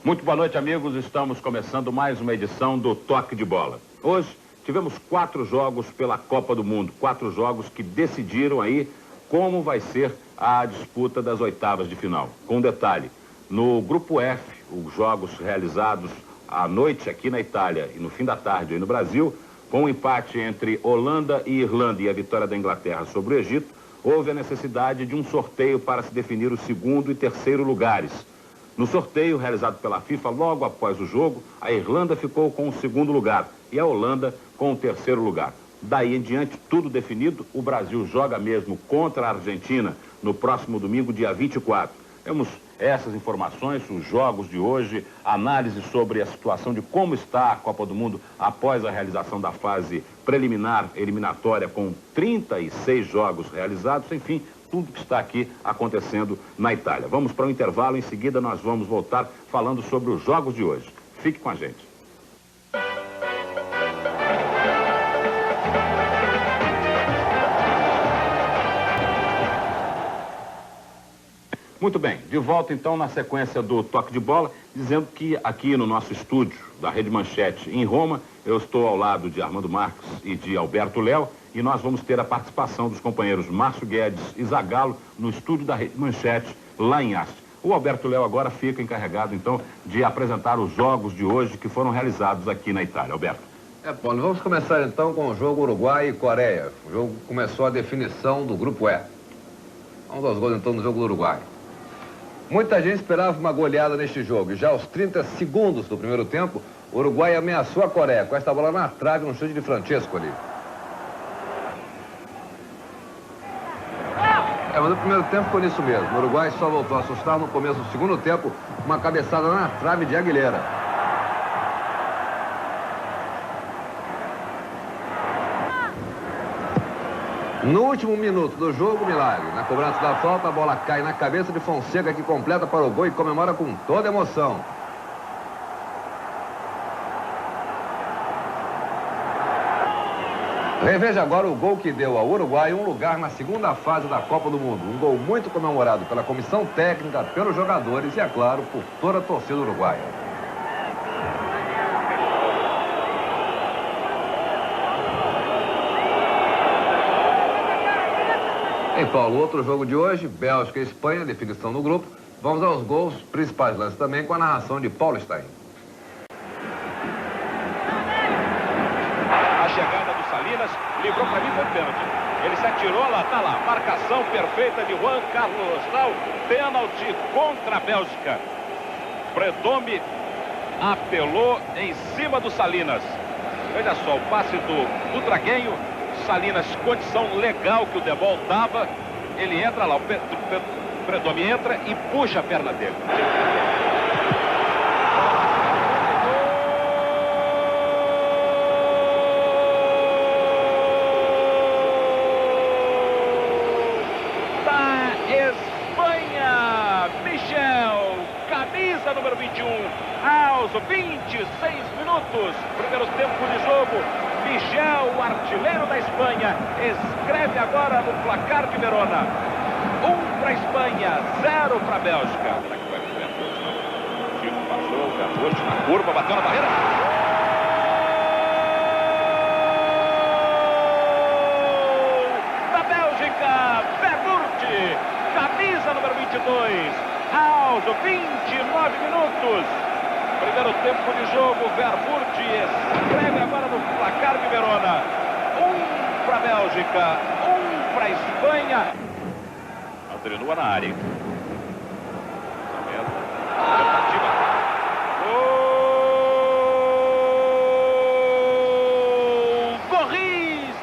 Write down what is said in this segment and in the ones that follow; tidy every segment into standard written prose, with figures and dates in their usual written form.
Muito boa noite, amigos. Estamos começando mais uma edição do Toque de Bola. Hoje tivemos 4 jogos pela Copa do Mundo. 4 jogos que decidiram aí como vai ser a disputa das oitavas de final. Com detalhe, no Grupo F, os jogos realizados à noite aqui na Itália e no fim da tarde aí no Brasil, com o empate entre Holanda e Irlanda e a vitória da Inglaterra sobre o Egito, houve a necessidade de um sorteio para se definir o segundo e terceiro lugares. No sorteio realizado pela FIFA, logo após o jogo, a Irlanda ficou com o segundo lugar e a Holanda com o terceiro lugar. Daí em diante, tudo definido, o Brasil joga mesmo contra a Argentina no próximo domingo, dia 24. Temos essas informações, os jogos de hoje, análise sobre a situação de como está a Copa do Mundo após a realização da fase preliminar eliminatória com 36 jogos realizados, enfim, tudo que está aqui acontecendo na Itália. Vamos para o intervalo, em seguida nós vamos voltar falando sobre os jogos de hoje. Fique com a gente. Muito bem, de volta então na sequência do Toque de Bola, dizendo que aqui no nosso estúdio da Rede Manchete em Roma, eu estou ao lado de Armando Marques e de Alberto Léo, e nós vamos ter a participação dos companheiros Márcio Guedes e Zagallo no estúdio da Rede Manchete lá em Asti. O Alberto Léo agora fica encarregado então de apresentar os jogos de hoje que foram realizados aqui na Itália. Alberto. Paulo, vamos começar então com o jogo Uruguai e Coreia. O jogo começou a definição do Grupo E. Vamos aos gols então do jogo do Uruguai. Muita gente esperava uma goleada neste jogo e já aos 30 segundos do primeiro tempo, o Uruguai ameaçou a Coreia com esta bola na trave no chute de Francesco ali. Mas no primeiro tempo foi isso mesmo. O Uruguai só voltou a assustar no começo do segundo tempo, uma cabeçada na trave de Aguilera. No último minuto do jogo, milagre. Na cobrança da falta, a bola cai na cabeça de Fonseca, que completa para o gol e comemora com toda emoção. Reveja agora o gol que deu ao Uruguai um lugar na segunda fase da Copa do Mundo. Um gol muito comemorado pela comissão técnica, pelos jogadores e, é claro, por toda a torcida uruguaia. Em Paulo, outro jogo de hoje, Bélgica e Espanha, definição do grupo. Vamos aos gols, principais lances também, com a narração de Paulo Stein. A chegada do Salinas, livrou para mim, foi pênalti. Ele se atirou, lá tá lá, marcação perfeita de Juan Carlos Tal, pênalti contra a Bélgica. Predome apelou em cima do Salinas. Veja só, o passe do Traguenho. Salinas, condição legal que o Debol dava, ele entra lá, o Predome entra e puxa a perna dele. Da Espanha, Michel, camisa número 21, aos 26 minutos, primeiro tempo de jogo. Michel, o artilheiro da Espanha, escreve agora no placar de Verona. 1 para a Espanha, 0 para a Bélgica. Será que vai pro Verfurt? O Chico passou, o Verfurt na curva, bateu na barreira. Da Bélgica, Verfurt, camisa número 22, aos 29 minutos. Primeiro tempo de jogo, Verfurt escreve agora no placar de Verona. 1 para a Bélgica, 1 para a Espanha. Adrenua na área. Tentativa. Gol! Corris,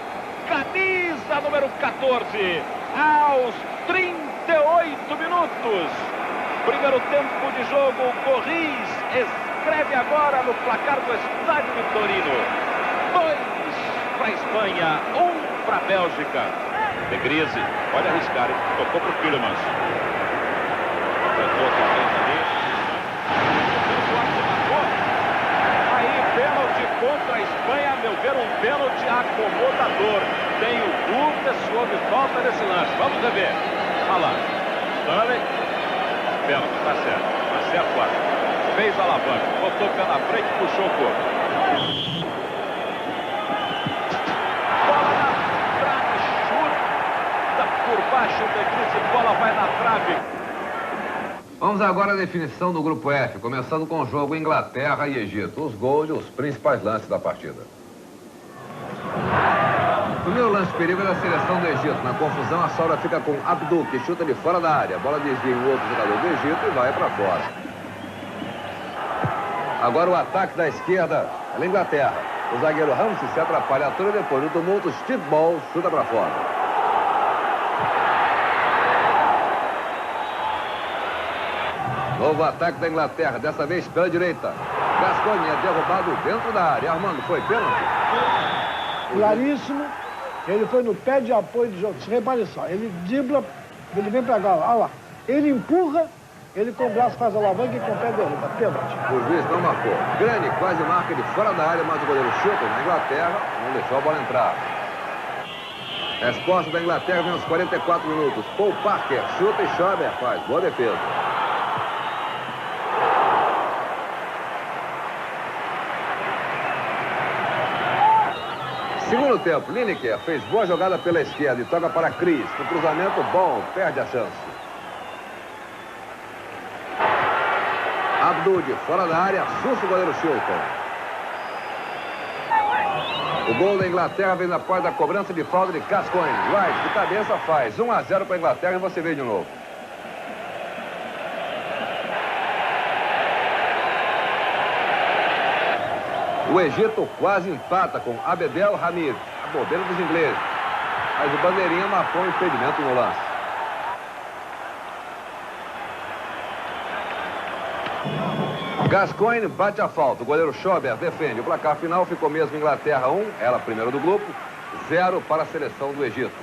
camisa número 14, aos 38 minutos. Primeiro tempo de jogo, Corris escreve agora no placar do estádio Vitorino. 2 para a Espanha, 1 para a Bélgica. De Grise, pode arriscar, hein? Tocou para o Tielemans. Aí, pênalti contra a Espanha, a meu ver, um pênalti acomodador. Tenho dúvidas se houve falta nesse lance. Vamos rever. Olha lá. Stanley. Pênalti, tá certo. Tá certo, claro. Fez a alavanca, botou o pé na frente e puxou o corpo. Bola na trave, chuta por baixo da Cris, bola vai na trave. Vamos agora à definição do grupo F, começando com o jogo Inglaterra e Egito. Os gols e os principais lances da partida. O primeiro lance de perigo é da seleção do Egito. Na confusão, a sobra fica com Abdul, que chuta de fora da área. A bola desvia em outro jogador do Egito e vai para fora. Agora o ataque da esquerda da Inglaterra. O zagueiro Ramsey se atrapalha toda e depois no tumulto, Steve Ball chuta para fora. Novo ataque da Inglaterra, dessa vez pela direita. Gascoigne é derrubado dentro da área. Armando, foi pênalti? Claríssimo. Ele foi no pé de apoio do jogo. Repare só, ele dribla, ele vem pra cá, olha lá. Ele empurra, ele com o braço faz a alavanca e com o pé derruba. Pênalti. O juiz não marcou. Grani quase marca de fora da área, mas o goleiro chuta na Inglaterra, não deixou a bola entrar. Resposta da Inglaterra vem aos 44 minutos. Paul Parker chuta e Schober faz. Boa defesa. Segundo tempo, Lineker fez boa jogada pela esquerda e toca para Cris. O cruzamento bom, perde a chance. Abdul de fora da área, assusta o goleiro Chilton. O gol da Inglaterra vem após da cobrança de falta de Gascoigne. Wright de cabeça faz 1-0 para a Inglaterra e você vê de novo. O Egito quase empata com Abdel Hamid, a bobeira dos ingleses. Mas o bandeirinha marcou um impedimento no lance. Gascoigne bate a falta, o goleiro Schober defende. O placar final ficou mesmo Inglaterra 1, ela primeira do grupo, 0 para a seleção do Egito.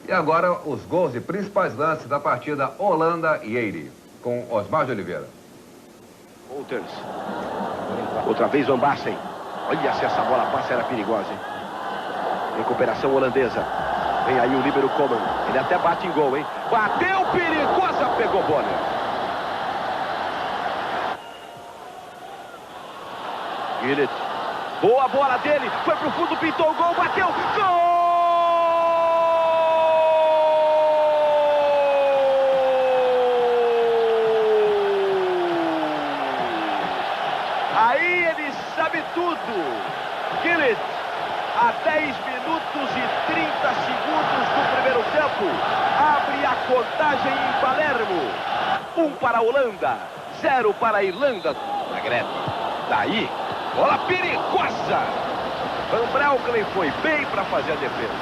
E agora os gols e principais lances da partida Holanda e Eire, com Osmar de Oliveira. Walters. Outra vez Van Basten. Olha se essa bola passa, era perigosa, hein? Recuperação holandesa. Vem aí o líbero Coman. Ele até bate em gol, hein? Bateu, perigosa, pegou Bonner. Gillett. Boa bola dele. Foi pro fundo, pintou o gol, bateu. Gol! Aí ele sabe tudo. Gillett, a 10 minutos e 30 segundos do primeiro tempo, abre a contagem em Palermo. 1 para a Holanda, 0 para a Irlanda. Na Greta. Daí, bola perigosa. Van Breukelen foi bem para fazer a defesa.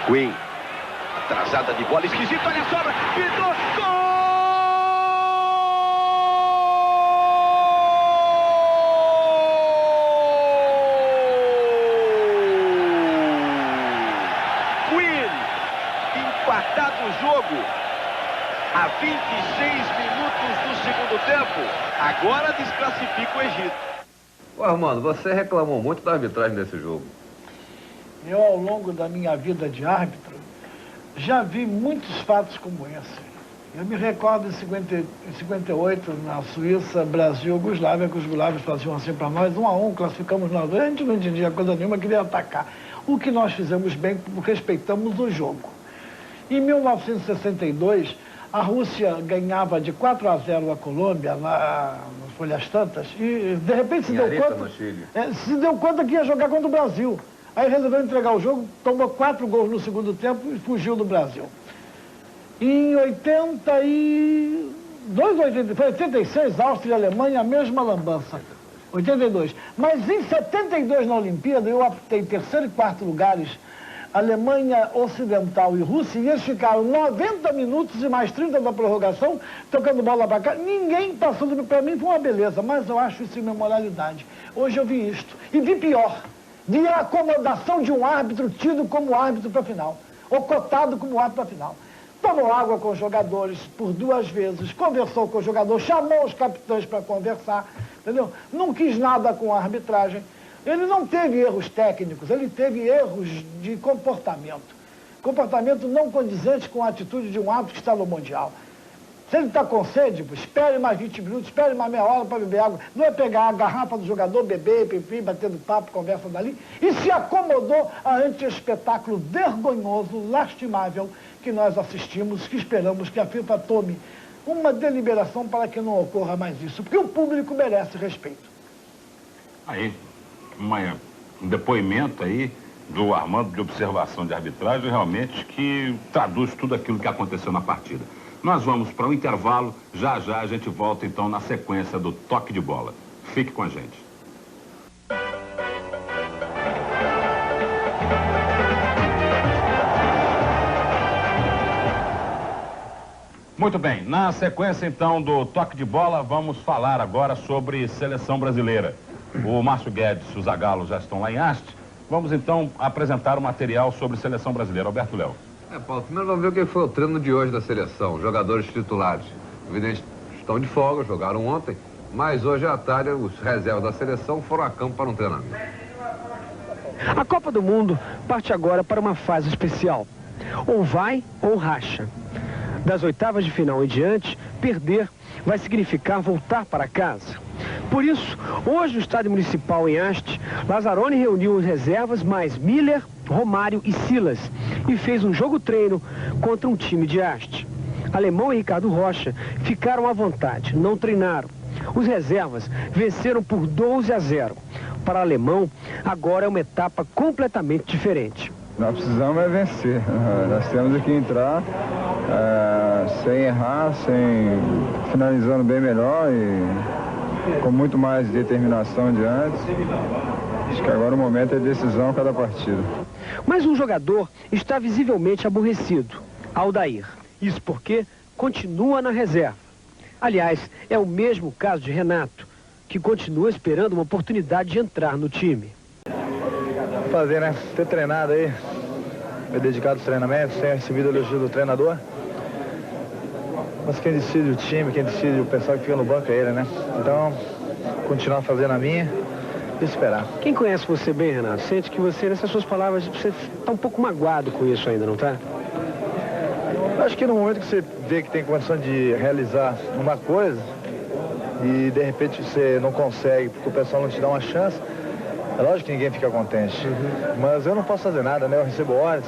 Queen. Atrasada de bola, esquisito, olha a sobra, pintou, gol! Queen, empatado o jogo, a 26 minutos do segundo tempo, agora desclassifica o Egito. Ô Armando, você reclamou muito da arbitragem desse jogo. Eu, ao longo da minha vida de árbitro, já vi muitos fatos como esse. Eu me recordo em 58, na Suíça, Brasil, Yugoslávia, que os jugoslavios faziam assim para nós, 1-1, classificamos nós dois, a gente não entendia coisa nenhuma, queria atacar. O que nós fizemos bem, respeitamos o jogo. Em 1962, a Rússia ganhava de 4-0 a Colômbia, nas Folhas Tantas, e de repente se deu conta que ia jogar contra o Brasil. Aí resolveu entregar o jogo, tomou 4 gols no segundo tempo e fugiu do Brasil. Em 86, Áustria e Alemanha, a mesma lambança. 82. Mas em 72, na Olimpíada, eu optei terceiro e quarto lugares, Alemanha Ocidental e Rússia, e eles ficaram 90 minutos e mais 30 da prorrogação, tocando bola para cá. Ninguém passou, para mim foi uma beleza, mas eu acho isso imoralidade. Hoje eu vi isto, e vi pior. De acomodação de um árbitro tido como árbitro para a final, ou cotado como árbitro para a final. Tomou água com os jogadores por 2 vezes, conversou com o jogador, chamou os capitães para conversar, entendeu? Não quis nada com a arbitragem. Ele não teve erros técnicos, ele teve erros de comportamento. Comportamento não condizente com a atitude de um árbitro que está no Mundial. Se ele está com sede, espere mais 20 minutos, espere mais meia hora para beber água. Não é pegar a garrafa do jogador, beber, pipi, batendo papo, conversa dali. E se acomodou ante o espetáculo vergonhoso, lastimável, que nós assistimos, que esperamos que a FIFA tome uma deliberação para que não ocorra mais isso. Porque o público merece respeito. Aí, um depoimento aí do Armando de observação de arbitragem, realmente, que traduz tudo aquilo que aconteceu na partida. Nós vamos para um intervalo, já já a gente volta então na sequência do toque de bola. Fique com a gente. Muito bem, na sequência então do toque de bola, vamos falar agora sobre seleção brasileira. O Márcio Guedes e o Zagallo já estão lá em Haste. Vamos então apresentar o material sobre seleção brasileira. Alberto Léo. Paulo, primeiro vamos ver o que foi o treino de hoje da seleção. Jogadores titulares, evidente, estão de folga, jogaram ontem, mas hoje à tarde os reservas da seleção foram a campo para um treinamento. A Copa do Mundo parte agora para uma fase especial. Ou vai ou racha. Das oitavas de final em diante, perder vai significar voltar para casa. Por isso, hoje no estádio municipal em Haste, Lazzaroni reuniu as reservas mais Miller, Romário e Silas e fez um jogo-treino contra um time de Haste. Alemão e Ricardo Rocha ficaram à vontade, não treinaram. Os reservas venceram por 12-0. Para Alemão, agora é uma etapa completamente diferente. Nós precisamos vencer. Nós temos que entrar sem errar, finalizando bem melhor e com muito mais determinação de antes. Acho que agora o momento é decisão a cada partida. Mas um jogador está visivelmente aborrecido, Aldair. Isso porque continua na reserva. Aliás, é o mesmo caso de Renato, que continua esperando uma oportunidade de entrar no time. Fazer, né? Ter treinado aí, me dedicado aos treinamentos, ter recebido o elogio do treinador. Mas quem decide o time, quem decide o pessoal que fica no banco é ele, né? Então, continuar fazendo a minha e esperar. Quem conhece você bem, Renato, sente que você, nessas suas palavras, você está um pouco magoado com isso ainda, não tá? Acho que no momento que você vê que tem condição de realizar uma coisa e de repente você não consegue porque o pessoal não te dá uma chance, é lógico que ninguém fica contente. Mas eu não posso fazer nada, né? Eu recebo ordens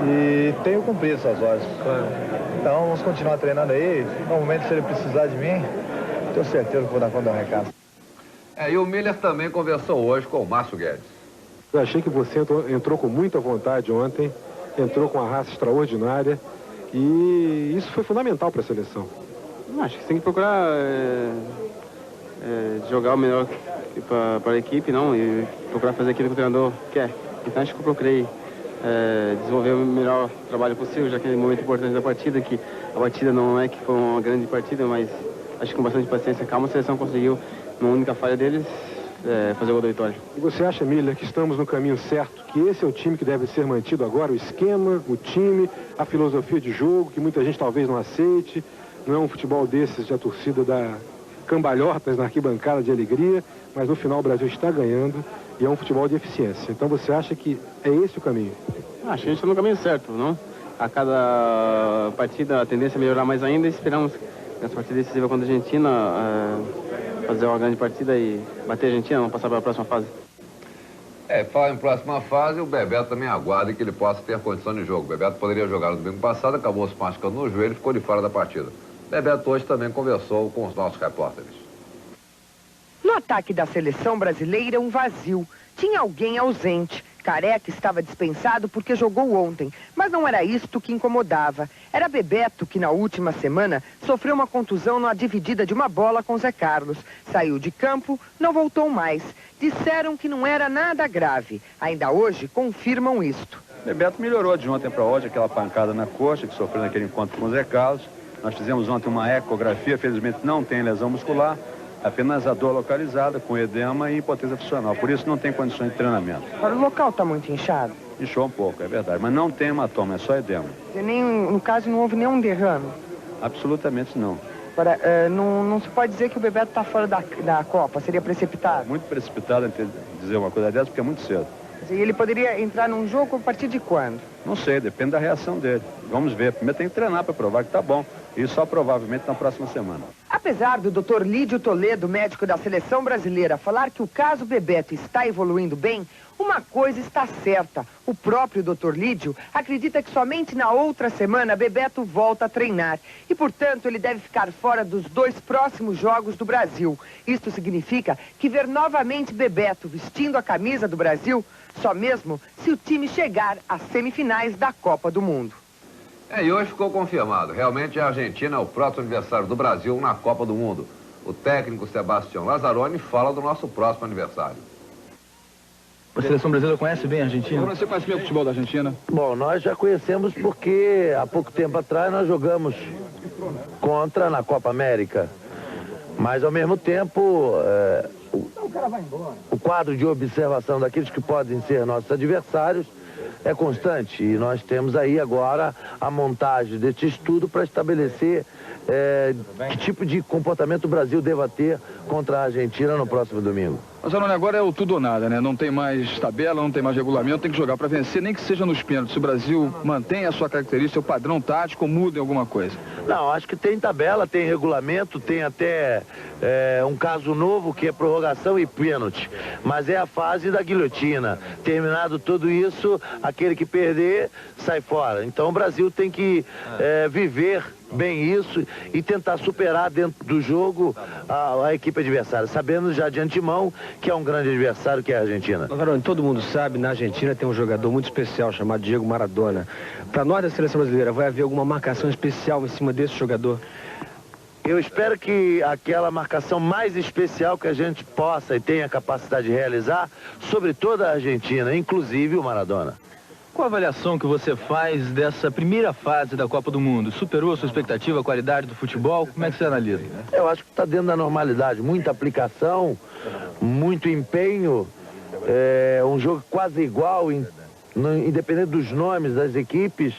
e tenho que cumprir essas ordens. Então vamos continuar treinando aí. No momento, se ele precisar de mim, tenho certeza que vou dar conta do recado. E o Miller também conversou hoje com o Márcio Guedes. Eu achei que você entrou com muita vontade ontem, entrou com uma raça extraordinária e isso foi fundamental para a seleção. Acho que você tem que procurar jogar o melhor para a equipe, não, e procurar fazer aquilo que o treinador quer. Então acho que eu procurei desenvolver o melhor trabalho possível, já que é um momento importante da partida, que a partida não é que foi uma grande partida, mas acho que com bastante paciência e calma a seleção conseguiu, numa única falha deles, fazer o gol da vitória. E você acha, Miller, que estamos no caminho certo, que esse é o time que deve ser mantido agora, o esquema, o time, a filosofia de jogo, que muita gente talvez não aceite, não é um futebol desses de a torcida dá cambalhotas na arquibancada de alegria, mas no final o Brasil está ganhando e é um futebol de eficiência. Então você acha que é esse o caminho? Acho que a gente está no caminho certo, não? A cada partida a tendência é melhorar mais ainda e esperamos nessa partida decisiva contra a Argentina fazer uma grande partida e bater a Argentina, vamos passar para a próxima fase. Falar em próxima fase, o Bebeto também aguarda que ele possa ter condição de jogo. O Bebeto poderia jogar no domingo passado, acabou se machucando no joelho e ficou de fora da partida. Bebeto hoje também conversou com os nossos repórteres. No ataque da seleção brasileira, um vazio. Tinha alguém ausente. Careca estava dispensado porque jogou ontem, mas não era isto que incomodava. Era Bebeto que na última semana sofreu uma contusão na dividida de uma bola com Zé Carlos. Saiu de campo, não voltou mais. Disseram que não era nada grave. Ainda hoje confirmam isto. Bebeto melhorou de ontem para hoje, aquela pancada na coxa que sofreu naquele encontro com o Zé Carlos. Nós fizemos ontem uma ecografia, felizmente não tem lesão muscular, apenas a dor localizada com edema e impotência funcional. Por isso não tem condições de treinamento. Agora o local está muito inchado? Inchou um pouco, é verdade, mas não tem hematoma, é só edema. No caso não houve nenhum derrame? Absolutamente não. Agora, não se pode dizer que o Bebeto está fora da Copa, seria precipitado? Muito precipitado dizer uma coisa dessa, porque é muito cedo. E ele poderia entrar num jogo a partir de quando? Não sei, depende da reação dele. Vamos ver. Primeiro tem que treinar para provar que tá bom. E só provavelmente na próxima semana. Apesar do Dr. Lídio Toledo, médico da seleção brasileira, falar que o caso Bebeto está evoluindo bem, uma coisa está certa. O próprio Dr. Lídio acredita que somente na outra semana Bebeto volta a treinar. E, portanto, ele deve ficar fora dos 2 próximos jogos do Brasil. Isto significa que ver novamente Bebeto vestindo a camisa do Brasil só mesmo se o time chegar às semifinais da Copa do Mundo. E hoje ficou confirmado. Realmente a Argentina é o próximo adversário do Brasil na Copa do Mundo. O técnico Sebastião Lazzaroni fala do nosso próximo aniversário. A seleção brasileira conhece bem a Argentina? Você conhece bem o futebol da Argentina? Bom, nós já conhecemos porque há pouco tempo atrás nós jogamos contra na Copa América. Mas ao mesmo tempo, o quadro de observação daqueles que podem ser nossos adversários é constante. E nós temos aí agora a montagem deste estudo para estabelecer que tipo de comportamento o Brasil deva ter contra a Argentina no próximo domingo. Mas, Arone, agora é o tudo ou nada, né? Não tem mais tabela, não tem mais regulamento, tem que jogar para vencer, nem que seja nos pênaltis. Se o Brasil mantém a sua característica, o padrão tático, muda em alguma coisa? Não, acho que tem tabela, tem regulamento, tem até um caso novo que é prorrogação e pênalti. Mas é a fase da guilhotina. Terminado tudo isso, aquele que perder sai fora. Então o Brasil tem que viver bem isso e tentar superar dentro do jogo a equipe adversária, sabendo já de antemão que é um grande adversário, que é a Argentina. Varone, todo mundo sabe, na Argentina tem um jogador muito especial chamado Diego Maradona. Para nós da seleção brasileira, vai haver alguma marcação especial em cima desse jogador? Eu espero que aquela marcação mais especial que a gente possa e tenha capacidade de realizar sobre toda a Argentina, inclusive o Maradona. Qual a avaliação que você faz dessa primeira fase da Copa do Mundo? Superou a sua expectativa, a qualidade do futebol? Como é que você analisa? Eu acho que está dentro da normalidade. Muita aplicação, muito empenho, um jogo quase igual, independente dos nomes das equipes,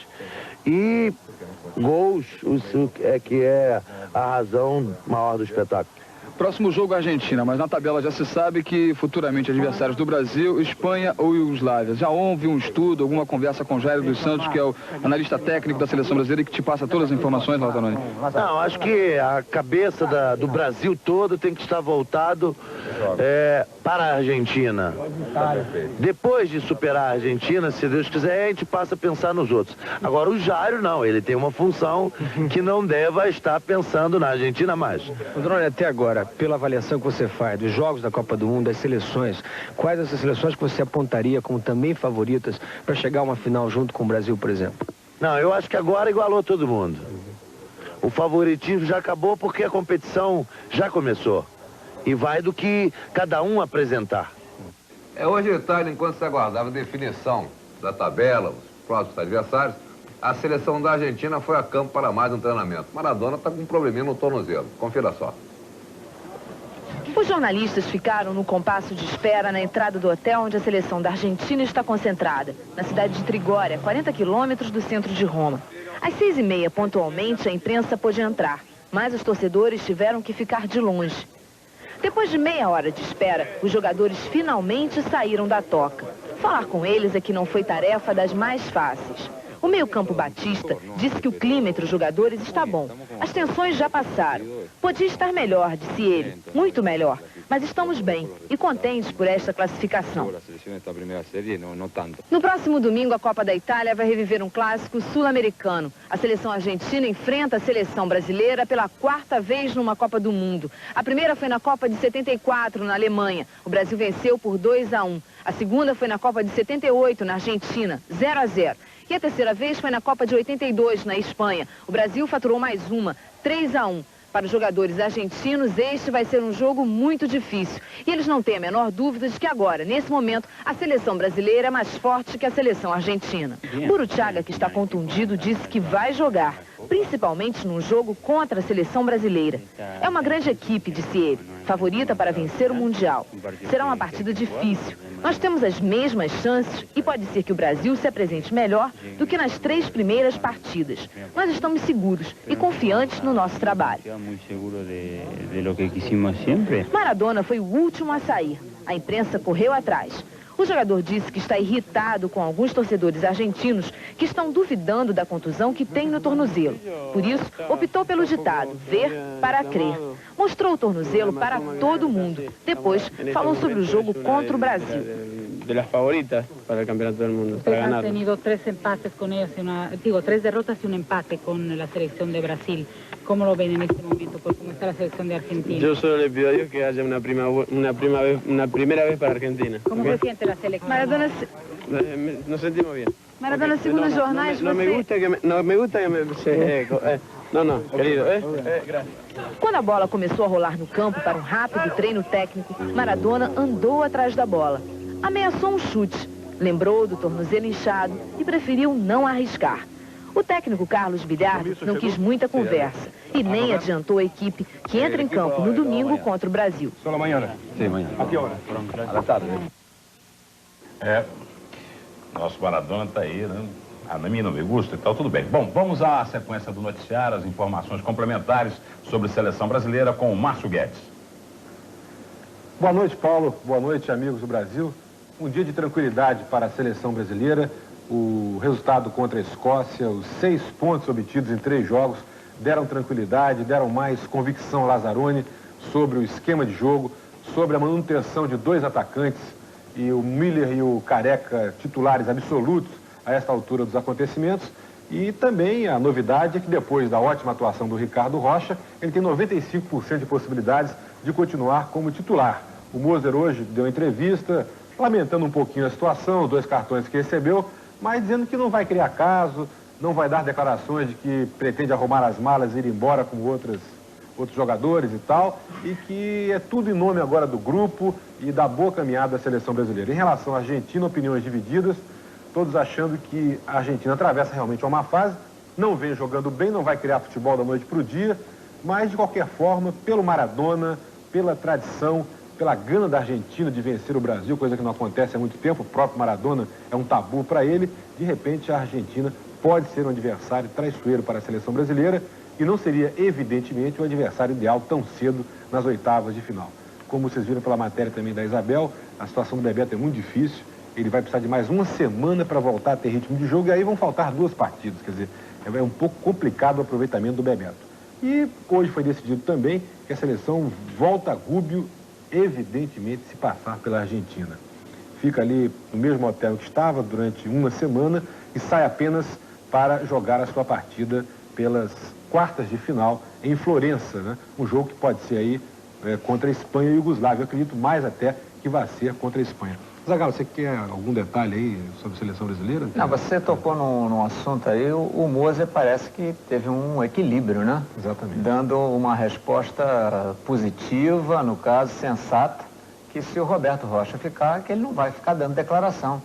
e gols, que é a razão maior do espetáculo. Próximo jogo Argentina, mas na tabela já se sabe que futuramente adversários do Brasil, Espanha ou Iugoslávia. Já houve um estudo, alguma conversa com Jairo dos Santos, que é o analista técnico da seleção brasileira e que te passa todas as informações, Lazzaroni? Não, acho que a cabeça do Brasil todo tem que estar voltado para a Argentina. Depois de superar a Argentina, se Deus quiser, a gente passa a pensar nos outros. Agora o Jairo não, ele tem uma função que não deva estar pensando na Argentina mais. Lazzaroni, até agora, pela avaliação que você faz dos jogos da Copa do Mundo, das seleções, quais essas seleções que você apontaria como também favoritas para chegar a uma final junto com o Brasil, por exemplo? Não, eu acho que agora igualou todo mundo. O favoritismo já acabou porque a competição já começou. E vai do que cada um apresentar. Hoje de tarde, enquanto se aguardava a definição da tabela, os próximos adversários, a seleção da Argentina foi a campo para mais um treinamento. Maradona está com um probleminha no tornozelo. Confira só. Os jornalistas ficaram no compasso de espera na entrada do hotel onde a seleção da Argentina está concentrada, na cidade de Trigória, 40 quilômetros do centro de Roma. Às 6h30, pontualmente, a imprensa pôde entrar, mas os torcedores tiveram que ficar de longe. Depois de meia hora de espera, os jogadores finalmente saíram da toca. Falar com eles é que não foi tarefa das mais fáceis. O meio-campo Batista disse que o clima entre os jogadores está bom. As tensões já passaram. Podia estar melhor, disse ele. Muito melhor. Mas estamos bem e contentes por esta classificação. No próximo domingo, a Copa da Itália vai reviver um clássico sul-americano. A seleção argentina enfrenta a seleção brasileira pela 4ª vez numa Copa do Mundo. A primeira foi na Copa de 74, na Alemanha. O Brasil venceu por 2-1. A segunda foi na Copa de 78, na Argentina, 0-0. E a terceira vez foi na Copa de 82, na Espanha. O Brasil faturou mais uma, 3-1. Para os jogadores argentinos, este vai ser um jogo muito difícil. E eles não têm a menor dúvida de que agora, nesse momento, a seleção brasileira é mais forte que a seleção argentina. Burruchaga, que está contundido, disse que vai jogar, principalmente num jogo contra a seleção brasileira. É uma grande equipe, disse ele. favorita para vencer o Mundial. Será uma partida difícil. Nós temos as mesmas chances e pode ser que o Brasil se apresente melhor do que nas 3 primeiras partidas. Nós estamos seguros e confiantes no nosso trabalho. Maradona foi o último a sair. A imprensa correu atrás. O jogador disse que está irritado com alguns torcedores argentinos que estão duvidando da contusão que tem no tornozelo. Por isso, optou pelo ditado, ver para crer. Mostrou o tornozelo para todo mundo. Depois, falou sobre o jogo contra o Brasil. De las favoritas para el campeonato del mundo, para ganar. Ha tenido 3 empates con ellos, 3 derrotas y un empate con la selección de Brasil. ¿Cómo lo ven en este momento, por cómo está la selección de Argentina? Yo solo le pido a Dios que haya una primera vez para Argentina. ¿Cómo se siente la selección? Maradona, nos sentimos bien. Maradona, segundo os jornais, no me gusta que me Não, querido, graças. Quando a bola começou a rolar no campo para um rápido treino técnico, Maradona andou atrás da bola. Ameaçou um chute, lembrou do tornozelo inchado e preferiu não arriscar. O técnico Carlos Bilhardo não quis muita conversa e nem adiantou a equipe que entra em campo no domingo contra o Brasil. Só amanhã, né? Sim, amanhã. A que hora? À tarde, né? Nosso Maradona está aí, né? A mim não me gusta e tal, tudo bem. Bom, vamos à sequência do noticiário, as informações complementares sobre seleção brasileira com o Márcio Guedes. Boa noite, Paulo. Boa noite, amigos do Brasil. Um dia de tranquilidade para a seleção brasileira. O resultado contra a Escócia, os 6 pontos obtidos em 3 jogos, deram tranquilidade, deram mais convicção ao Lazzaroni sobre o esquema de jogo, sobre a manutenção de 2 atacantes, e o Miller e o Careca titulares absolutos a esta altura dos acontecimentos. E também a novidade é que depois da ótima atuação do Ricardo Rocha, ele tem 95% de possibilidades de continuar como titular. O Moser hoje deu entrevista, lamentando um pouquinho a situação, os 2 cartões que recebeu, mas dizendo que não vai criar caso, não vai dar declarações de que pretende arrumar as malas e ir embora com outros jogadores e tal, e que é tudo em nome agora do grupo e da boa caminhada da seleção brasileira. Em relação à Argentina, opiniões divididas, todos achando que a Argentina atravessa realmente uma má fase, não vem jogando bem, não vai criar futebol da noite para o dia, mas de qualquer forma, pelo Maradona, pela tradição, pela gana da Argentina de vencer o Brasil, coisa que não acontece há muito tempo, o próprio Maradona é um tabu para ele, de repente a Argentina pode ser um adversário traiçoeiro para a seleção brasileira e não seria, evidentemente, o adversário ideal tão cedo nas oitavas de final. Como vocês viram pela matéria também da Isabel, a situação do Bebeto é muito difícil, ele vai precisar de mais uma semana para voltar a ter ritmo de jogo e aí vão faltar 2 partidas, quer dizer, é um pouco complicado o aproveitamento do Bebeto. E hoje foi decidido também que a seleção volta a Rubio, evidentemente, se passar pela Argentina. Fica ali no mesmo hotel que estava durante uma semana e sai apenas para jogar a sua partida pelas quartas de final em Florença, né? Um jogo que pode ser aí contra a Espanha e a Iugoslávia. Eu acredito mais até que vai ser contra a Espanha. Zagallo, você quer algum detalhe aí sobre a seleção brasileira? Não, você tocou num assunto aí, o Moser parece que teve um equilíbrio, né? Exatamente. Dando uma resposta positiva, no caso, sensata, que se o Roberto Rocha ficar, que ele não vai ficar dando declaração.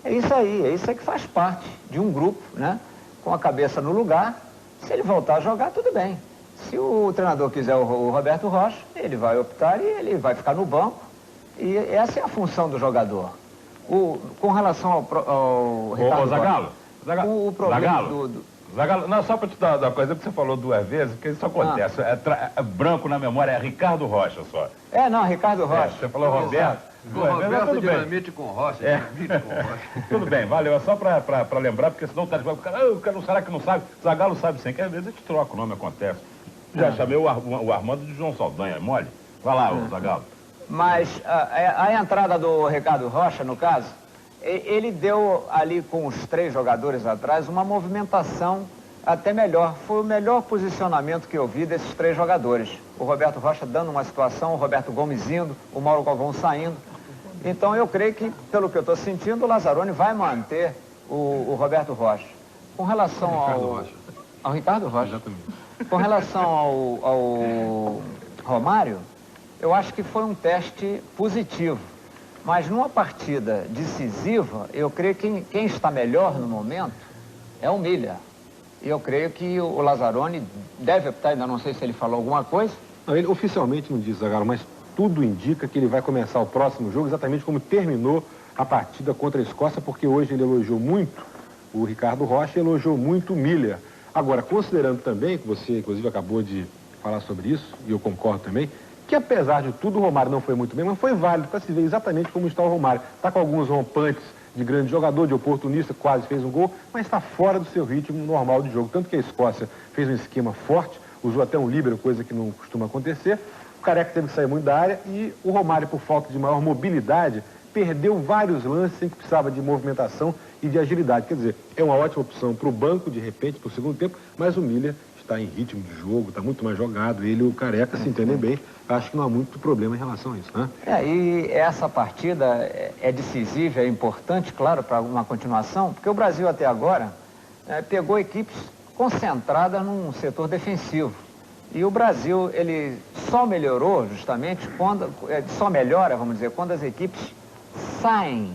É isso aí que faz parte de um grupo, né? Com a cabeça no lugar, se ele voltar a jogar, tudo bem. Se o treinador quiser o Roberto Rocha, ele vai optar e ele vai ficar no banco. E essa é a função do jogador. Com relação ao Ricardo Zagallo, o problema Zagallo, não, só para te dar uma coisa, porque você falou 2 vezes, porque isso acontece. É branco na memória, é Ricardo Rocha só. Ricardo Rocha. Você falou Roberto. Roberto dinamite com Rocha, dinamite com Rocha. Tudo bem, valeu. É só para lembrar, porque senão tá de volta, o cara não será que não sabe? Zagallo sabe sim, que às vezes a gente troca o nome, acontece. Já chamei o Armando de João Saldanha, é mole? Vai lá, Zagallo. Mas a entrada do Ricardo Rocha, no caso, ele deu ali com os 3 jogadores atrás uma movimentação até melhor. Foi o melhor posicionamento que eu vi desses 3 jogadores. O Roberto Rocha dando uma situação, o Roberto Gomes indo, o Mauro Galvão saindo. Então eu creio que, pelo que eu estou sentindo, o Lazzaroni vai manter o Roberto Rocha. Com relação ao Ricardo Rocha. Exatamente. Com relação ao Romário, eu acho que foi um teste positivo. Mas numa partida decisiva, eu creio que quem está melhor no momento é o Miller. E eu creio que o Lazzaroni deve optar, ainda não sei se ele falou alguma coisa. Não, ele oficialmente não diz, Zagallo, mas tudo indica que ele vai começar o próximo jogo exatamente como terminou a partida contra a Escócia, porque hoje ele elogiou muito o Ricardo Rocha e elogiou muito o Miller. Agora, considerando também, que você inclusive acabou de falar sobre isso, e eu concordo também, que apesar de tudo o Romário não foi muito bem, mas foi válido para se ver exatamente como está o Romário. Está com alguns rompantes de grande jogador, de oportunista, quase fez um gol, mas está fora do seu ritmo normal de jogo. Tanto que a Escócia fez um esquema forte, usou até um líbero, coisa que não costuma acontecer. O Careca teve que sair muito da área e o Romário, por falta de maior mobilidade, perdeu vários lances em que precisava de movimentação e de agilidade. Quer dizer, é uma ótima opção para o banco, de repente, para o segundo tempo, mas o Miller está em ritmo de jogo, está muito mais jogado. Ele e o Careca se entendem bem. Acho que não há muito problema em relação a isso, né? E essa partida é decisiva, é importante, claro, para uma continuação, porque o Brasil até agora pegou equipes concentradas num setor defensivo. E o Brasil, ele só melhorou justamente só melhora, vamos dizer, quando as equipes saem,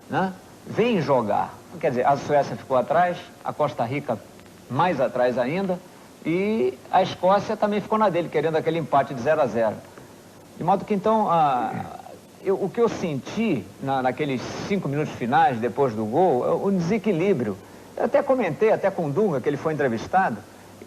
né? Vêm jogar. Quer dizer, a Suécia ficou atrás, a Costa Rica mais atrás ainda, e a Escócia também ficou na dele, querendo aquele empate de 0-0. De modo que, então, o que eu senti naqueles 5 minutos finais, depois do gol, o desequilíbrio. Eu até comentei, até com o Dunga, que ele foi entrevistado,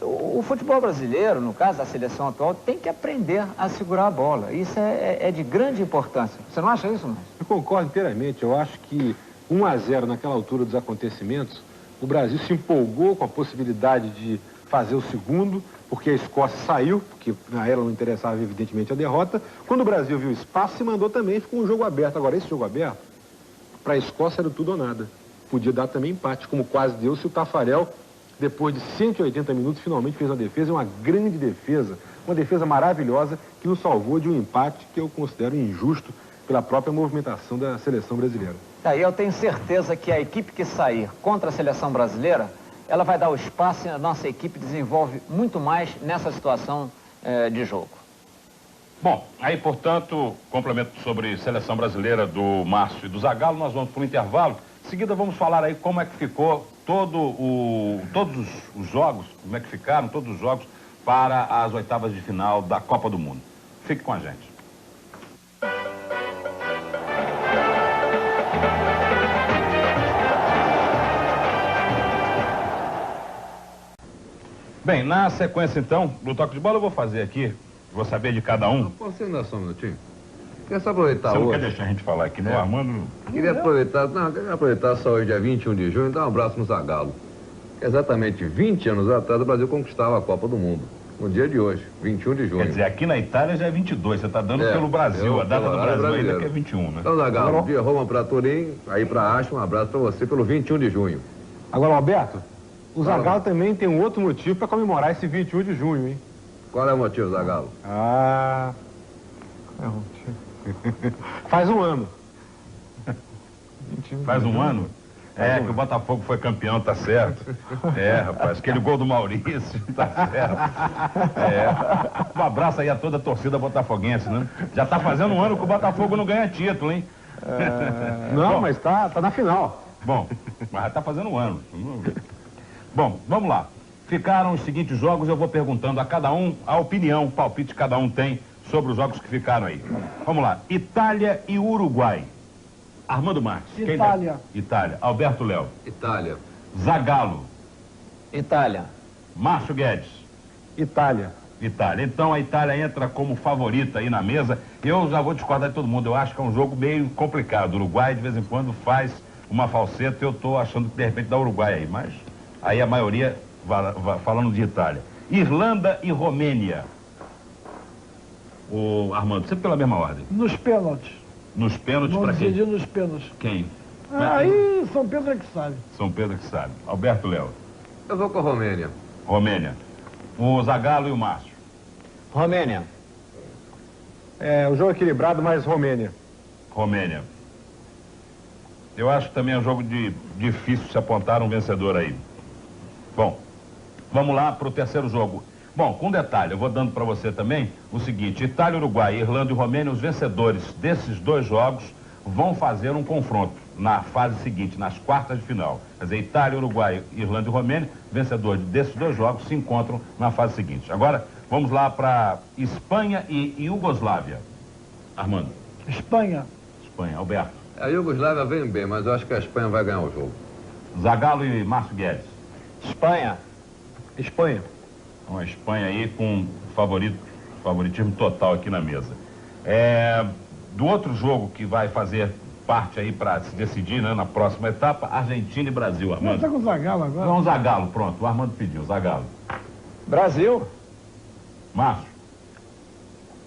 o futebol brasileiro, no caso da seleção atual, tem que aprender a segurar a bola. Isso é de grande importância. Você não acha isso, Márcio? Eu concordo inteiramente. Eu acho que 1-0 naquela altura dos acontecimentos, o Brasil se empolgou com a possibilidade de fazer o segundo, porque a Escócia saiu, porque na ela não interessava evidentemente a derrota. Quando o Brasil viu espaço, se mandou também, ficou um jogo aberto. Agora, esse jogo aberto, para a Escócia era tudo ou nada. Podia dar também empate, como quase deu se o Taffarel, depois de 180 minutos, finalmente fez uma defesa, uma grande defesa, uma defesa maravilhosa, que nos salvou de um empate que eu considero injusto pela própria movimentação da seleção brasileira. Eu tenho certeza que a equipe que sair contra a seleção brasileira, ela vai dar o espaço e a nossa equipe desenvolve muito mais nessa situação de jogo. Bom, aí, portanto, complemento sobre seleção brasileira do Márcio e do Zagallo, nós vamos para o intervalo. Em seguida, vamos falar aí como é que ficou todos os jogos, como é que ficaram todos os jogos para as oitavas de final da Copa do Mundo. Fique com a gente. Bem, na sequência, então, do toque de bola, eu vou fazer aqui, vou saber de cada um. Posso ainda só um minutinho? Quer só aproveitar hoje? Você não hoje? quer deixar a gente falar aqui, não, Armando? Queria aproveitar só hoje, dia 21 de junho, e dar um abraço no Zagallo. Exatamente 20 anos atrás, o Brasil conquistava a Copa do Mundo. No dia de hoje, 21 de junho. Quer dizer, aqui na Itália já é 22, você está dando pelo Brasil, a data do Brasil ainda que é 21, né? Então, Zagallo, de Roma para Turim, aí para Acho, um abraço para você pelo 21 de junho. Agora, Alberto, o Zagallo também tem um outro motivo para comemorar esse 21 de junho, hein? Qual é o motivo, Zagallo? Faz um ano. Faz um ano? É, que o Botafogo foi campeão, tá certo. É, rapaz, aquele gol do Maurício, tá certo. É. Um abraço aí a toda a torcida botafoguense, né? Já tá fazendo um ano que o Botafogo não ganha título, hein? Não, bom, mas tá na final. Bom, mas já tá fazendo um ano. Bom, vamos lá. Ficaram os seguintes jogos, eu vou perguntando a cada um a opinião, o palpite que cada um tem sobre os jogos que ficaram aí. Vamos lá. Itália e Uruguai. Armando Marques. Itália. Itália. Alberto Léo. Itália. Zagallo. Itália. Márcio Guedes. Itália. Itália. Então a Itália entra como favorita aí na mesa. Eu já vou discordar de todo mundo. Eu acho que é um jogo meio complicado. O Uruguai de vez em quando faz uma falseta. Eu estou achando que de repente dá Uruguai aí. Mas aí a maioria falando de Itália. Irlanda e Romênia. O Armando, sempre pela mesma ordem. Nos pênaltis. Nos pênaltis para quem? Decidir nos pênaltis. Quem? Aí São Pedro é que sabe. São Pedro que sabe. Alberto Léo. Eu vou com a Romênia. Romênia. O Zagallo e o Márcio. Romênia. É, o jogo equilibrado, mas Romênia. Romênia. Eu acho que também é um jogo difícil se apontar um vencedor aí. Bom, vamos lá para o terceiro jogo. Bom, com detalhe, eu vou dando para você também o seguinte: Itália, Uruguai, Irlanda e Romênia, os vencedores desses dois jogos vão fazer um confronto na fase seguinte, nas quartas de final. Quer dizer, Itália, Uruguai, Irlanda e Romênia, vencedores desses dois jogos, se encontram na fase seguinte. Agora, vamos lá para Espanha e Iugoslávia. Armando. Espanha. Espanha. Alberto. A Iugoslávia vem bem, mas eu acho que a Espanha vai ganhar o jogo. Zagallo e Márcio Guedes. Espanha. Espanha. Então, a Espanha aí com favoritismo total aqui na mesa. Do outro jogo que vai fazer parte aí para se decidir, né, na próxima etapa, Argentina e Brasil, Armando. Começa com o Zagallo agora. Não, Zagallo, pronto. O Armando pediu, Zagallo. Brasil. Márcio.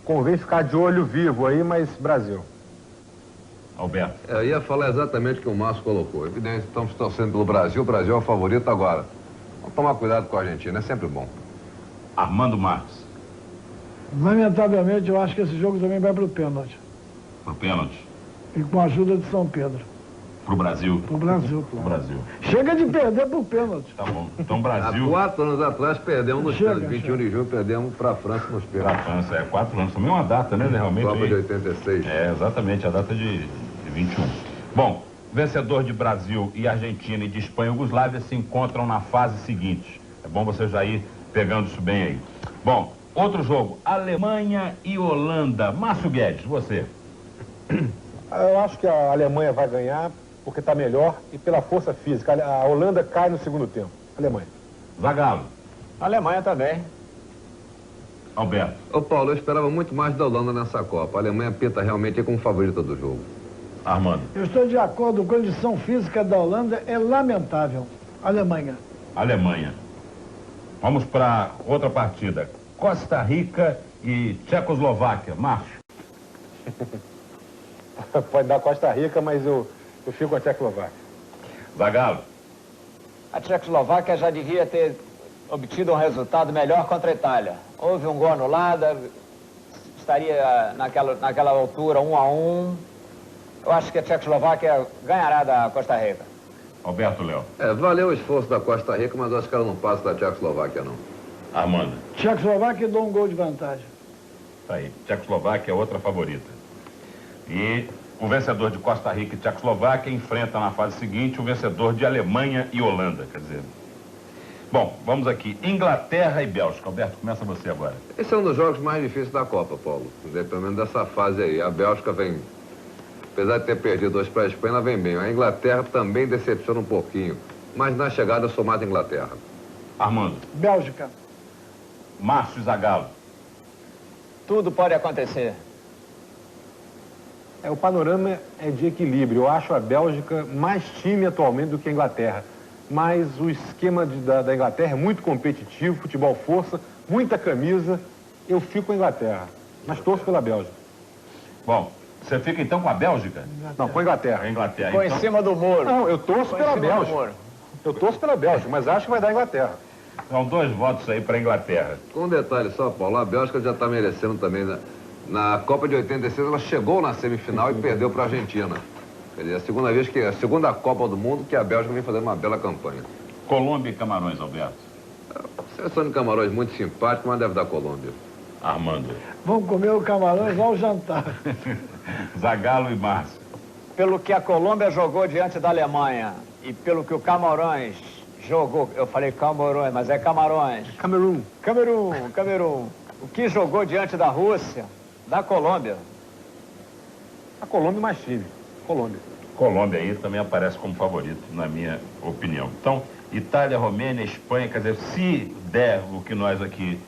Convém ficar de olho vivo aí, mas Brasil. Alberto. Eu ia falar exatamente o que o Márcio colocou. Evidente, estamos torcendo pelo Brasil, o Brasil é o favorito agora. Vamos tomar cuidado com a Argentina, é sempre bom. Armando Marques. Lamentavelmente, eu acho que esse jogo também vai para o pênalti. Pro pênalti. E com a ajuda de São Pedro. Pro Brasil. Pro Brasil, claro. Pro Brasil. Chega de perder pro pênalti. Tá bom. Então, Brasil... Há 4 anos atrás perdemos nos pênaltis. 21 de junho perdemos para a França nos pênaltis. Pra França, 4 anos. Também é uma data, né, realmente? Copa de 86. Exatamente, a data de 21. Bom, vencedor de Brasil e Argentina e de Espanha e Iugoslávia se encontram na fase seguinte. É bom você já ir pegando isso bem aí. Bom, outro jogo, Alemanha e Holanda. Márcio Guedes, você. Eu acho que a Alemanha vai ganhar porque está melhor e pela força física. A Holanda cai no segundo tempo. Alemanha. Zagallo. Alemanha também. Alberto. Ô Paulo, eu esperava muito mais da Holanda nessa Copa. A Alemanha pinta realmente como favorita do jogo. Armando. Eu estou de acordo, a condição física da Holanda é lamentável. Alemanha. Alemanha. Vamos para outra partida. Costa Rica e Tchecoslováquia. Márcio. Pode dar Costa Rica, mas eu fico com a Tchecoslováquia. Zagallo. A Tchecoslováquia já devia ter obtido um resultado melhor contra a Itália. Houve um gol anulado, estaria naquela altura 1-1. Eu acho que a Tchecoslováquia ganhará da Costa Rica. Alberto Léo. Valeu o esforço da Costa Rica, mas acho que ela não passa da Tchecoslováquia, não. Armando. Tchecoslováquia dá um gol de vantagem. Tá aí. Tchecoslováquia é outra favorita. E o vencedor de Costa Rica e Tchecoslováquia enfrenta na fase seguinte o vencedor de Alemanha e Holanda, quer dizer. Bom, vamos aqui. Inglaterra e Bélgica. Alberto, começa você agora. Esse é um dos jogos mais difíceis da Copa, Paulo. Pelo menos dessa fase aí. A Bélgica vem, apesar de ter perdido 2 para a Espanha, ela vem bem. A Inglaterra também decepciona um pouquinho. Mas na chegada eu sou mais da Inglaterra. Armando. Bélgica. Márcio e Zagallo. Tudo pode acontecer. O panorama é de equilíbrio. Eu acho a Bélgica mais time atualmente do que a Inglaterra. Mas o esquema da Inglaterra é muito competitivo, futebol força, muita camisa. Eu fico com a Inglaterra, mas torço pela Bélgica. Bom, você fica então com a Bélgica? Não, com a Inglaterra. Inglaterra. Ficou então... em cima do muro. Não, eu torço pela Bélgica. Eu torço pela Bélgica, mas acho que vai dar a Inglaterra. São 2 votos aí para a Inglaterra. Com um detalhe só, Paulo, a Bélgica já está merecendo também. Na Copa de 86, ela chegou na semifinal e perdeu para a Argentina. Quer dizer, a segunda Copa do Mundo que a Bélgica vem fazendo uma bela campanha. Colômbia e Camarões, Alberto. Seleção de Camarões muito simpática, mas deve dar Colômbia. Armando. Vamos comer o Camarões ao jantar. Zagallo e Márcio. Pelo que a Colômbia jogou diante da Alemanha e pelo que o Camarões jogou, eu falei Camarões, mas é Camarões. Camerun. O que jogou diante da Rússia, da Colômbia. A Colômbia mais time. Colômbia aí também aparece como favorito, na minha opinião. Então, Itália, Romênia, Espanha, quer dizer, se der o que nós aqui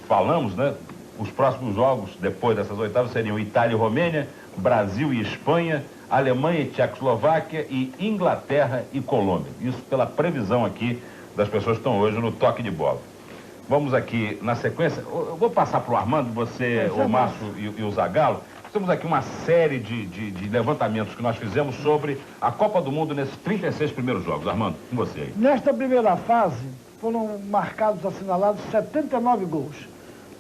falamos, né? Os próximos jogos, depois dessas oitavas, seriam Itália e Romênia, Brasil e Espanha, Alemanha e Tchecoslováquia e Inglaterra e Colômbia. Isso pela previsão aqui das pessoas que estão hoje no toque de bola. Vamos aqui na sequência. Eu vou passar para o Armando, você, o Márcio e o Zagallo. Temos aqui uma série de levantamentos que nós fizemos sobre a Copa do Mundo nesses 36 primeiros jogos. Armando, com você aí. Nesta primeira fase, foram marcados, assinalados 79 gols.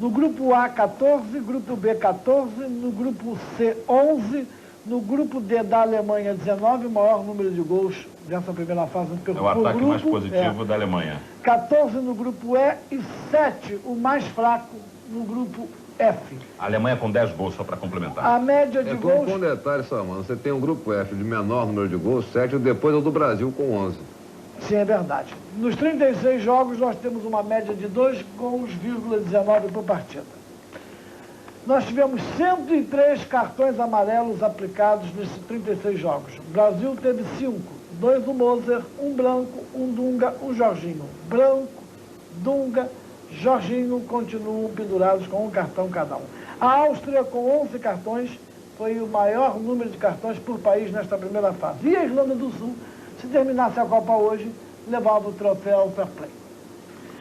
No grupo A, 14, grupo B, 14, no grupo C, 11, no grupo D da Alemanha, 19, o maior número de gols dessa primeira fase. É o ataque mais positivo da Alemanha. 14 no grupo E e 7, o mais fraco, no grupo F. A Alemanha com 10 gols, só para complementar. A média de gols... Com um detalhe só, mano. Você tem um grupo F de menor número de gols, 7, e depois é o do Brasil com 11. Sim, é verdade. Nos 36 jogos, nós temos uma média de 2 gols,19 por partida. Nós tivemos 103 cartões amarelos aplicados nesses 36 jogos. O Brasil teve 5, 2 do Moser, 1 branco, 1 Dunga, 1 Jorginho. Branco, Dunga, Jorginho continuam pendurados com 1 cartão cada um. A Áustria, com 11 cartões, foi o maior número de cartões por país nesta primeira fase. E a Irlanda do Sul, se terminasse a Copa hoje, levava o troféu Fair Play.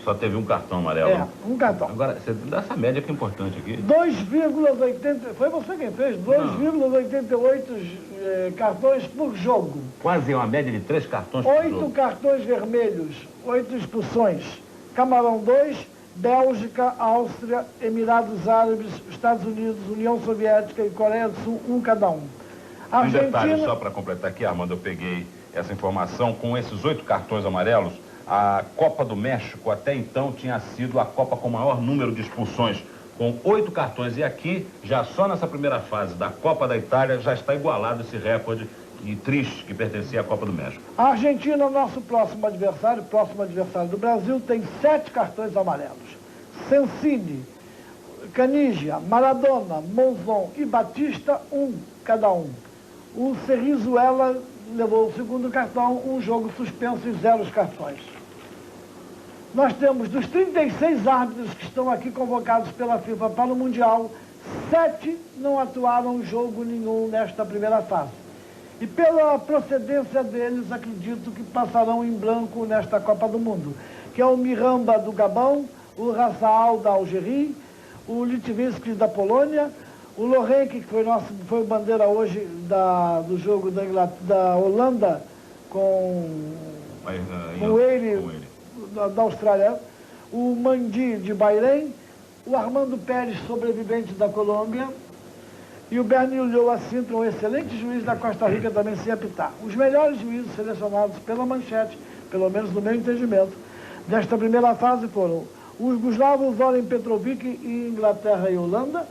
Só teve 1 cartão amarelo. 1 cartão. Agora, você dá essa média que é importante aqui. 2,80... Foi você quem fez? 2,88 cartões por jogo. Quase uma média de 3 cartões por jogo. 8 cartões vermelhos, 8 expulsões. Camarão 2, Bélgica, Áustria, Emirados Árabes, Estados Unidos, União Soviética e Coreia do Sul, 1 cada um. Argentina... Um detalhe só para completar aqui, Armando, eu peguei essa informação. Com esses 8 cartões amarelos, a Copa do México até então tinha sido a Copa com maior número de expulsões, com 8 cartões. E aqui, já só nessa primeira fase da Copa da Itália, já está igualado esse recorde e triste que pertencia à Copa do México. A Argentina, nosso próximo adversário do Brasil, tem 7 cartões amarelos. Sensini, Canigia, Maradona, Monzon e Batista, 1 cada um. O Cerrizuela levou o 2º cartão, 1 jogo suspenso e 0 cartões. Nós temos, dos 36 árbitros que estão aqui convocados pela FIFA para o Mundial, 7 não atuaram em jogo nenhum nesta primeira fase. E pela procedência deles, acredito que passarão em branco nesta Copa do Mundo, que é o Miranda do Gabão, o Razal da Algéria, o Litvitsky da Polônia, o Lohrenck, que foi bandeira hoje do jogo da Holanda com ele, da Austrália, o Mandi de Bahrein, o Armando Pérez, sobrevivente da Colômbia, e o Bernilho Assintra, um excelente juiz da Costa Rica, também sem apitar. Os melhores juízes selecionados pela Manchete, pelo menos no meu entendimento, desta primeira fase foram o Yugoslavo Zoran Petrovic, em Inglaterra e Holanda,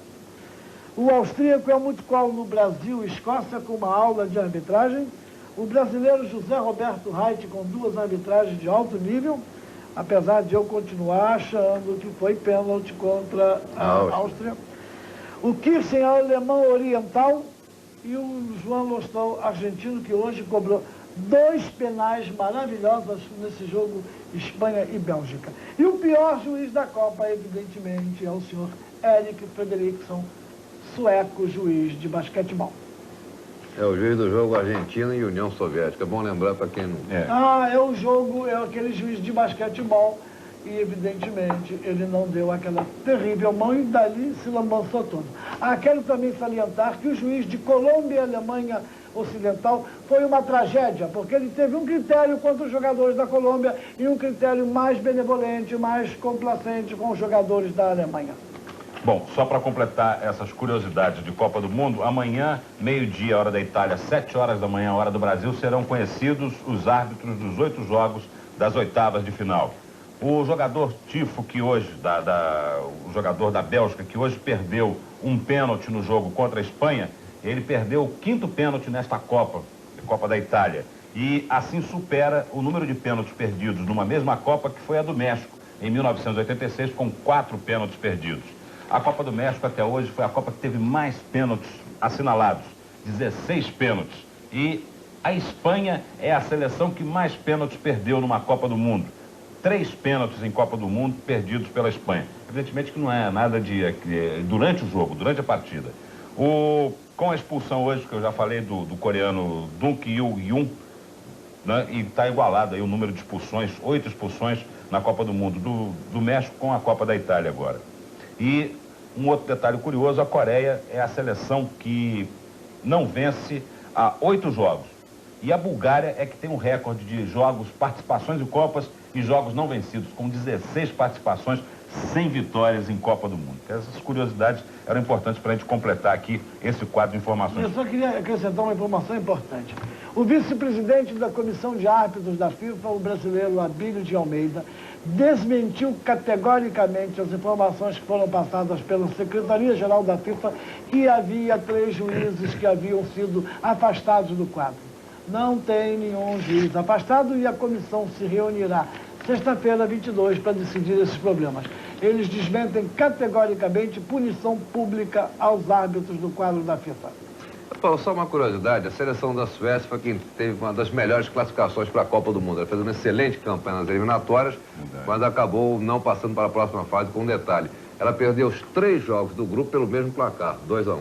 o austríaco Helmut Kohl no Brasil e Escócia, com uma aula de arbitragem, o brasileiro José Roberto Reit, com 2 arbitragens de alto nível, apesar de eu continuar achando que foi pênalti contra a Áustria. O Kirchen, alemão oriental, e o João Lostol, argentino, que hoje cobrou 2 penais maravilhosos nesse jogo Espanha e Bélgica. E o pior juiz da Copa, evidentemente, é o senhor Erik Fredriksson, sueco, juiz de basquetebol. É o juiz do jogo Argentina e União Soviética. É bom lembrar para quem não... É aquele juiz de basquetebol. E, evidentemente, ele não deu aquela terrível mão e dali se lambançou todo. Quero também salientar que o juiz de Colômbia e Alemanha Ocidental foi uma tragédia, porque ele teve um critério contra os jogadores da Colômbia e um critério mais benevolente, mais complacente com os jogadores da Alemanha. Bom, só para completar essas curiosidades de Copa do Mundo, amanhã, meio-dia, hora da Itália, 7 horas da manhã, hora do Brasil, serão conhecidos os árbitros dos 8 jogos das oitavas de final. O jogador Tifo, que hoje, o jogador da Bélgica, que hoje perdeu um pênalti no jogo contra a Espanha, ele perdeu o 5º pênalti nesta Copa da Itália. E assim supera o número de pênaltis perdidos numa mesma Copa, que foi a do México, em 1986, com 4 pênaltis perdidos. A Copa do México até hoje foi a Copa que teve mais pênaltis assinalados, 16 pênaltis. E a Espanha é a seleção que mais pênaltis perdeu numa Copa do Mundo. 3 pênaltis em Copa do Mundo perdidos pela Espanha. Evidentemente que não é nada durante o jogo, durante a partida. Com a expulsão hoje, que eu já falei do coreano Dunk Yu-Yun, né, e está igualado aí o número de expulsões, 8 expulsões na Copa do Mundo do México com a Copa da Itália agora. E um outro detalhe curioso, a Coreia é a seleção que não vence há 8 jogos. E a Bulgária é que tem um recorde de jogos, participações em Copas e jogos não vencidos, com 16 participações, 100 vitórias em Copa do Mundo. Essas curiosidades eram importantes para a gente completar aqui esse quadro de informações. Eu só queria acrescentar uma informação importante. O vice-presidente da Comissão de Árbitros da FIFA, o brasileiro Abílio de Almeida, desmentiu categoricamente as informações que foram passadas pela Secretaria-Geral da FIFA que havia 3 juízes que haviam sido afastados do quadro. Não tem nenhum juiz afastado e a comissão se reunirá sexta-feira, 22, para decidir esses problemas. eles desmentem categoricamente punição pública aos árbitros do quadro da FIFA. Paulo, só uma curiosidade, a seleção da Suécia foi quem teve uma das melhores classificações para a Copa do Mundo. Ela fez uma excelente campanha nas eliminatórias, mas acabou não passando para a próxima fase com um detalhe. Ela perdeu os 3 jogos do grupo pelo mesmo placar, 2-1.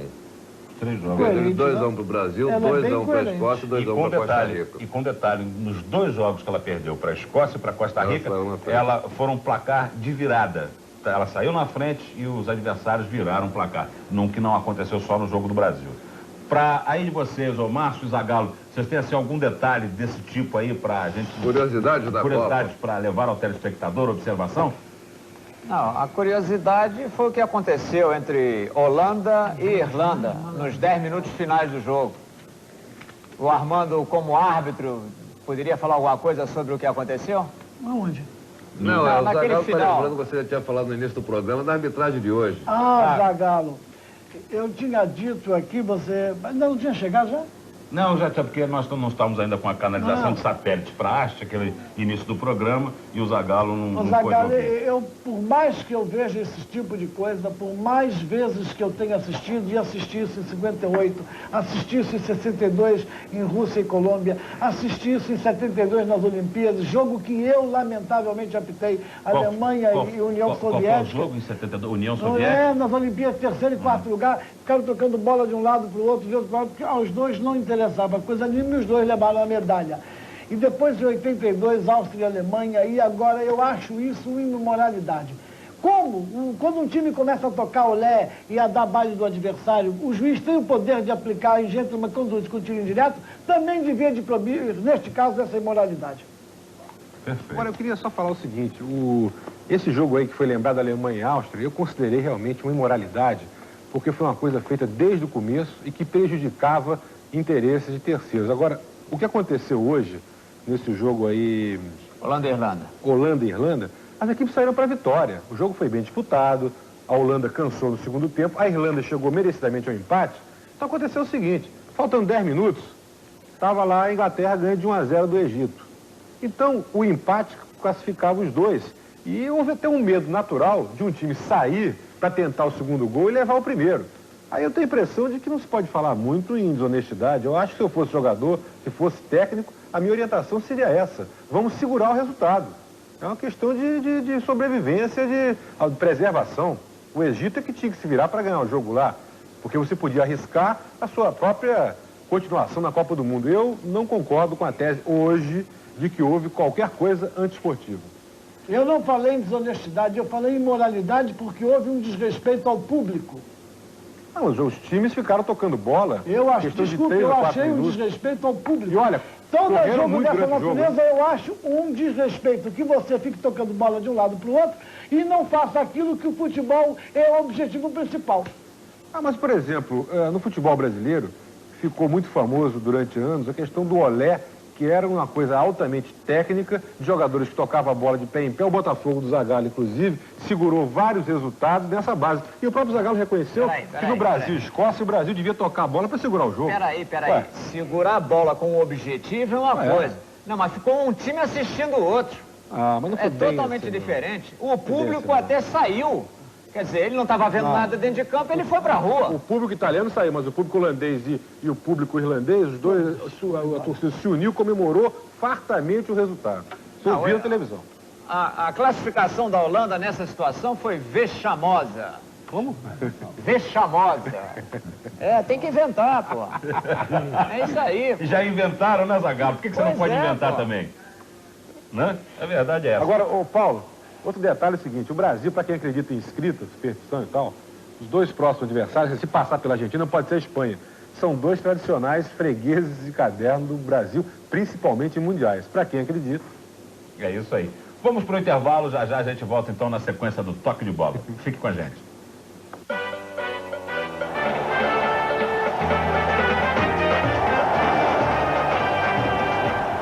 3 jogos. Perdeu 2-1 para o Brasil, 2-1 para a Escócia e 2-1 para a Costa Rica. E com detalhe, nos 2 jogos que ela perdeu para a Escócia e para a Costa Rica, ela foram um placar de virada. Ela saiu na frente e os adversários viraram o placar, que não aconteceu só no jogo do Brasil. Para aí de vocês, ô Márcio e Zagallo, vocês têm assim algum detalhe desse tipo aí para a gente... Curiosidade da Copa? Para levar ao telespectador, observação? Não, a curiosidade foi o que aconteceu entre Holanda e Irlanda nos 10 minutos finais do jogo. O Armando, como árbitro, poderia falar alguma coisa sobre o que aconteceu? Aonde? Não, o Zagallo está lembrando, você já tinha falado no início do programa, da arbitragem de hoje. Zagallo, eu tinha dito aqui, você... Mas não tinha chegado já? Não, já tinha, porque nós não estamos ainda com a canalização de satélite para a haste, aquele início do programa, e o Zagallo não Zagallo, por mais que eu veja esse tipo de coisa, por mais vezes que eu tenha assistido, e assisti isso em 58, assisti isso em 62 em Rússia e Colômbia, assisti isso em 72 nas Olimpíadas, jogo que eu lamentavelmente apitei, Alemanha e União Soviética. Qual foi o jogo em 72? União Soviética? Nas Olimpíadas, 3º e 4º lugar, ficaram tocando bola de um lado para o outro, de outro para o outro, porque aos dois não interessava coisa nenhuma, e os dois levaram a medalha. E depois de 82, Áustria e Alemanha, e agora eu acho isso uma imoralidade. Quando um time começa a tocar o lé e a dar baile do adversário, o juiz tem o poder de aplicar em gentleman conduct com tiro indireto, também devia de proibir, neste caso, essa imoralidade. Perfeito. Agora, eu queria só falar o seguinte, esse jogo aí que foi lembrado da Alemanha e Áustria, eu considerei realmente uma imoralidade, porque foi uma coisa feita desde o começo e que prejudicava interesses de terceiros. Agora, o que aconteceu hoje, nesse jogo aí... Holanda e Irlanda. Holanda e Irlanda, as equipes saíram para a vitória. O jogo foi bem disputado, a Holanda cansou no segundo tempo, a Irlanda chegou merecidamente ao empate. Então aconteceu o seguinte, faltando 10 minutos, estava lá a Inglaterra ganhando de 1-0 do Egito. Então, o empate classificava os dois. E houve até um medo natural de um time sair para tentar o segundo gol e levar o primeiro. Aí eu tenho a impressão de que não se pode falar muito em desonestidade. Eu acho que se eu fosse jogador, se fosse técnico, a minha orientação seria essa. Vamos segurar o resultado. É uma questão de sobrevivência, de preservação. O Egito é que tinha que se virar para ganhar o jogo lá, porque você podia arriscar a sua própria continuação na Copa do Mundo. Eu não concordo com a tese hoje de que houve qualquer coisa antiesportiva. Eu não falei em desonestidade, eu falei em imoralidade porque houve um desrespeito ao público. Não, os times ficaram tocando bola. Eu achei um desrespeito ao público. E olha, todo jogo dessa natureza eu acho um desrespeito, que você fique tocando bola de um lado para o outro e não faça aquilo que o futebol é o objetivo principal. Mas, por exemplo, no futebol brasileiro, ficou muito famoso durante anos a questão do olé, que era uma coisa altamente técnica, de jogadores que tocavam a bola de pé em pé. O Botafogo do Zagallo, inclusive, segurou vários resultados nessa base. E o próprio Zagallo reconheceu que no Brasil e Escócia, o Brasil devia tocar a bola para segurar o jogo. Peraí. Segurar a bola com um objetivo é uma coisa. Não, mas ficou um time assistindo o outro. Mas não foi bem totalmente assim, diferente. O público até saiu. Quer dizer, ele não estava vendo nada dentro de campo, ele foi para a rua. O público italiano saiu, mas o público holandês e o público irlandês, os dois, a torcida se uniu, comemorou fartamente o resultado. Você viu na televisão. A classificação da Holanda nessa situação foi vexamosa. Como? Vexamosa. Tem que inventar, pô. É isso aí. Pô. Já inventaram, né, Zagallo? Por que você não pode inventar também? Né? A verdade é essa. Agora, Paulo, outro detalhe é o seguinte, o Brasil, para quem acredita em escrita, superstição e tal, os dois próximos adversários, se passar pela Argentina, pode ser a Espanha. São dois tradicionais fregueses de caderno do Brasil, principalmente em mundiais. Para quem acredita. É isso aí. Vamos para o intervalo, já a gente volta então na sequência do Toque de Bola. Fique com a gente.